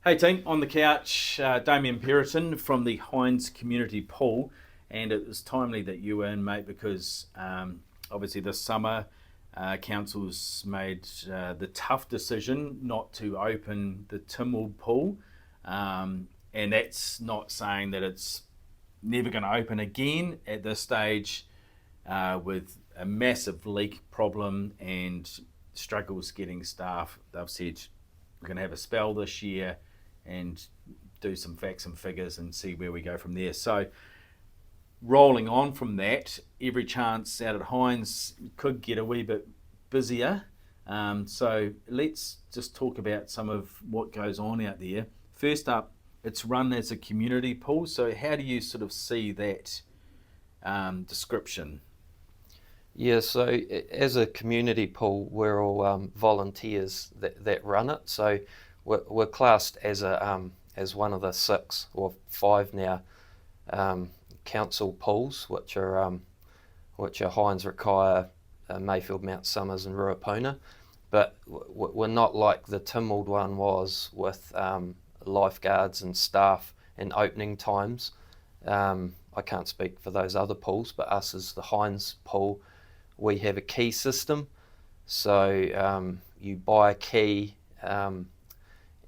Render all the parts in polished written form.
Hey team, on the couch, Damien Periton from the Hinds Community Pool, and it was timely that you were in, mate, because obviously this summer council's made the tough decision not to open the Timwell pool, and that's not saying that it's never going to open again at this stage, with a massive leak problem and struggles getting staff. They've said we're going to have a spell this year and do some facts and figures and see where we go from there. So, rolling on from that, every chance out at Hinds could get a wee bit busier. So, let's just talk about some of what goes on out there. First up, it's run as a community pool. So, how do you sort of see that description? Yeah, so as a community pool, we're all volunteers that run it. So we're classed as one of the six or five now council pools, which are Hinds, Rakaia, Mayfield, Mount Somers, and Ruapuna. But we're not like the Timwell one was with lifeguards and staff and opening times. I can't speak for those other pools, but us as the Hinds pool, we have a key system. So you buy a key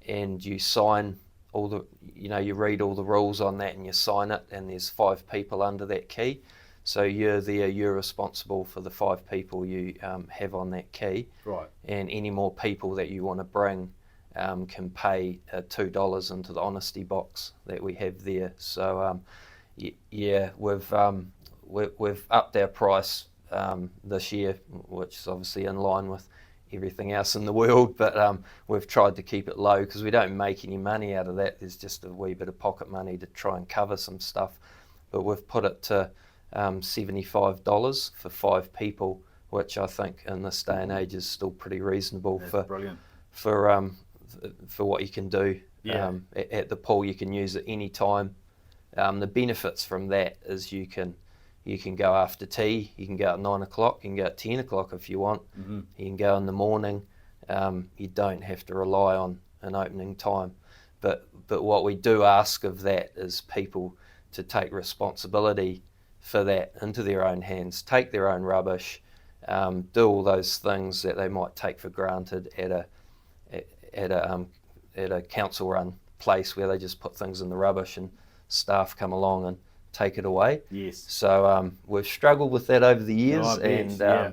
and you sign all the, you read all the rules on that and you sign it, and there's five people under that key. So you're responsible for the five people you have on that key. Right. And any more people that you want to bring can pay $2 into the honesty box that we have there. So yeah, we've upped our price this year, which is obviously in line with everything else in the world, but we've tried to keep it low because we don't make any money out of that. There's just a wee bit of pocket money to try and cover some stuff, but we've put it to $75 for five people, which I think in this day and age is still pretty reasonable. That's brilliant. For what you can do. Yeah. At the pool. You can use it any time. The benefits from that is you can go after tea, you can go at 9 o'clock, you can go at 10 o'clock if you want, you can go in the morning. You don't have to rely on an opening time. But what we do ask of that is people to take responsibility for that into their own hands, take their own rubbish, do all those things that they might take for granted at a council run place where they just put things in the rubbish and staff come along and take it away. Yes. So we've struggled with that over the years, Oh, I bet, and yeah.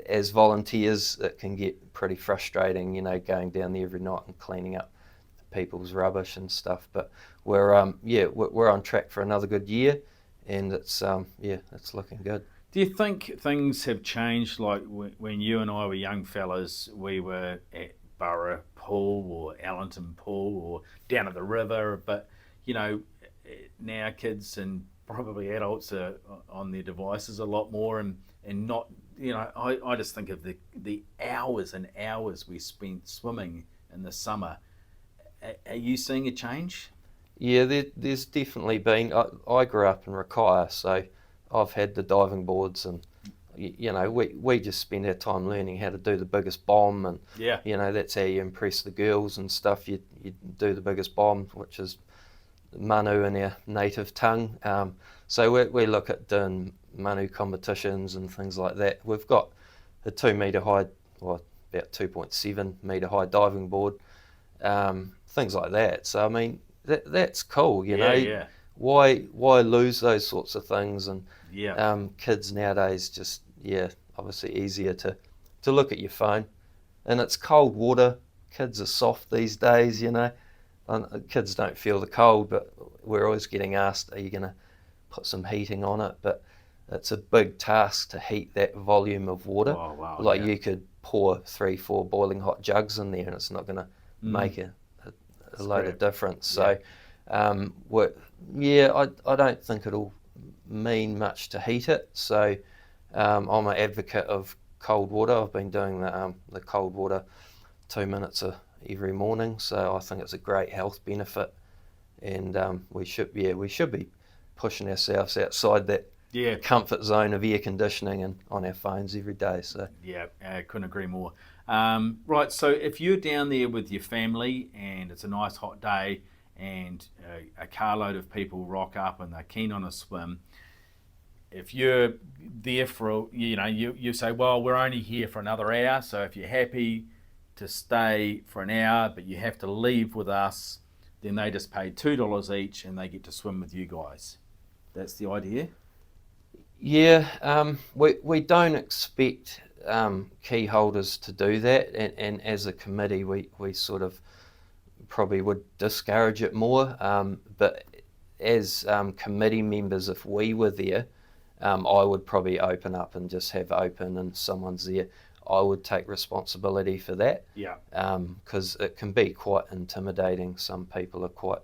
as volunteers, it can get pretty frustrating, going down there every night and cleaning up people's rubbish and stuff. But we're on track for another good year, and it's looking good. Do you think things have changed? Like when you and I were young fellas, we were at Borough Pool or Allenton Pool or down at the river, but now kids and probably adults are on their devices a lot more, and not, I just think of the hours and hours we spent swimming in the summer. Are you seeing a change? Yeah, there's definitely been. I grew up in Rakaia, so I've had the diving boards, and we just spend our time learning how to do the biggest bomb, and Yeah. that's how you impress the girls and stuff. You do the biggest bomb, which is manu in our native tongue. So we look at doing manu competitions and things like that. We've got a 2 metre high, or about 2.7 metre high diving board, things like that. So I mean, that's cool, Yeah. Why lose those sorts of things? And Yeah. kids nowadays just, obviously easier to look at your phone, and it's cold water. Kids are soft these days, and kids don't feel the cold, but we're always getting asked, are you going to put some heating on it? But it's a big task to heat that volume of water. Oh wow. Like Yeah. you could pour 3-4 boiling hot jugs in there, and it's not going to make a load of difference. So I don't think it'll mean much to heat it. So I'm an advocate of cold water. I've been doing the cold water 2 minutes every morning. So I think it's a great health benefit, and we should be pushing ourselves outside that Yeah. comfort zone of air conditioning and on our phones every day. So Yeah. I couldn't agree more. Right, so if you're down there with your family and it's a nice hot day and a carload of people rock up and they're keen on a swim, if you're there for, you say, well, we're only here for another hour, so if you're happy to stay for an hour but you have to leave with us, then they just pay $2 each and they get to swim with you guys. That's the idea? Yeah, we don't expect key holders to do that, and as a committee we sort of probably would discourage it more, but as committee members, if we were there, I would probably open up and just have open and someone's there. I would take responsibility for that. Yeah. Because it can be quite intimidating. Some people are quite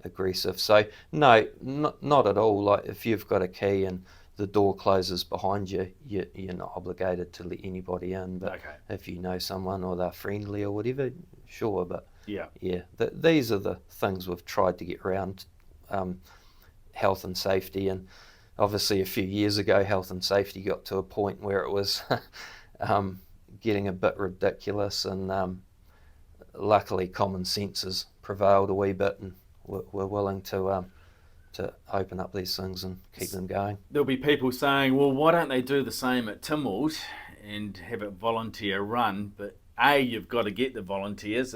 aggressive. So no, not at all. Like if you've got a key and the door closes behind you, you're not obligated to let anybody in. But Okay. if you know someone or they're friendly or whatever, sure. But Yeah. these are the things we've tried to get around, health and safety. And obviously a few years ago, health and safety got to a point where it was getting a bit ridiculous, and luckily common sense has prevailed a wee bit, and we're willing to open up these things and keep them going. There'll be people saying, well, why don't they do the same at Tynwald and have it volunteer run? But you've got to get the volunteers.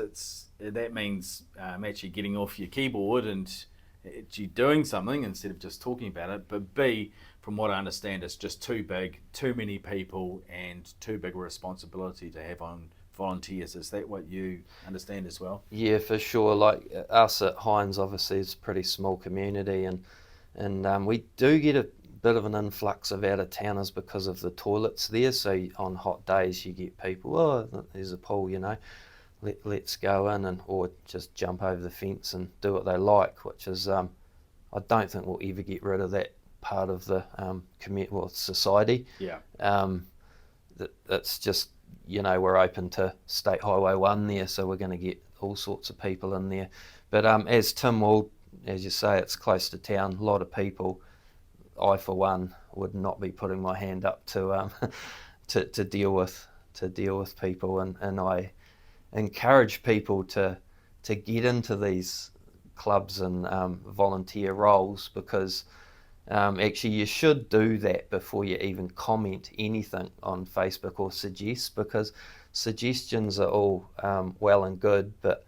That means actually getting off your keyboard and actually doing something instead of just talking about it. But B, from what I understand, it's just too big, too many people, and too big a responsibility to have on volunteers. Is that what you understand as well? Yeah, for sure. Like us at Hinds, obviously, it's a pretty small community, and we do get a bit of an influx of out-of-towners because of the toilets there. So on hot days, you get people, oh, there's a pool, let's go in, or just jump over the fence and do what they like, which is, I don't think we'll ever get rid of that part of the society. Yeah. That's just, we're open to State Highway 1 there, so we're going to get all sorts of people in there. But as Tynwald, as you say, it's close to town, a lot of people. I, for one, would not be putting my hand up to to deal with people, and I encourage people to get into these clubs and volunteer roles, because actually you should do that before you even comment anything on Facebook or suggest, because suggestions are all well and good, but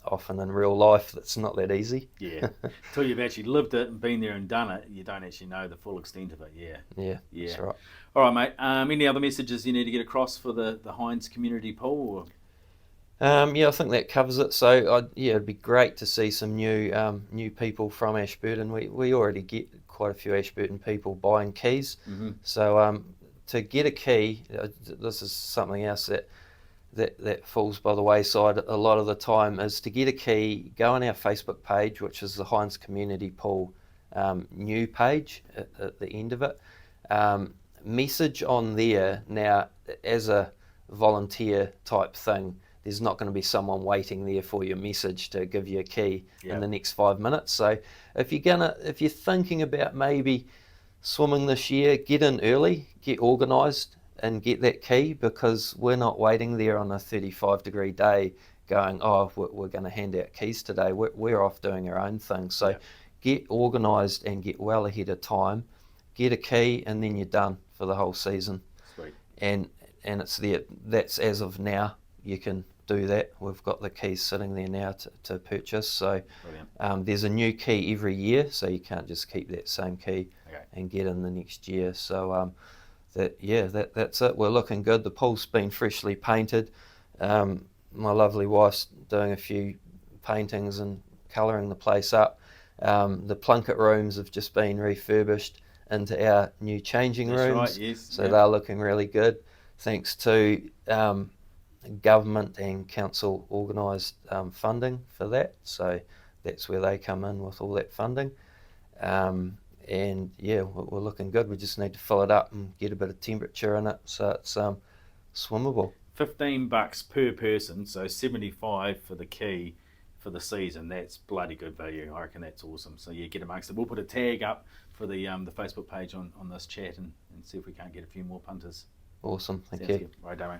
often in real life it's not that easy. Yeah. Until you've actually lived it and been there and done it, you don't actually know the full extent of it. Yeah. That's right. All right, mate. Any other messages you need to get across for the Hinds community pool? Or? I think that covers it. So it'd be great to see some new people from Ashburton. We already get quite a few Ashburton people buying keys. Mm-hmm. So to get a key, this is something else that falls by the wayside a lot of the time, is to get a key, go on our Facebook page, which is the Hinds Community Pool new page at the end of it. Message on there. Now, as a volunteer type thing, there's not going to be someone waiting there for your message to give you a key in the next 5 minutes. So if you're thinking about maybe swimming this year, get in early, get organised and get that key, because we're not waiting there on a 35-degree day going, oh, we're going to hand out keys today. We're off doing our own thing. So get organised and get well ahead of time, get a key, and then you're done for the whole season. Sweet. And it's there. That's as of now. You can do that. We've got the keys sitting there now to purchase. So there's a new key every year, so you can't just keep that same key and get in the next year. So that's it. We're looking good. The pool's been freshly painted. My lovely wife's doing a few paintings and colouring the place up. The plunket rooms have just been refurbished into our new changing rooms. Right, yes. So they're looking really good, thanks to government and council organised funding for that. So that's where they come in with all that funding. And we're looking good. We just need to fill it up and get a bit of temperature in it, so it's swimmable. $15 per person, so $75 for the key for the season. That's bloody good value. I reckon that's awesome. So get amongst it. We'll put a tag up for the Facebook page on this chat and see if we can't get a few more punters. Awesome. Thank Sounds you. good. Right, Damo.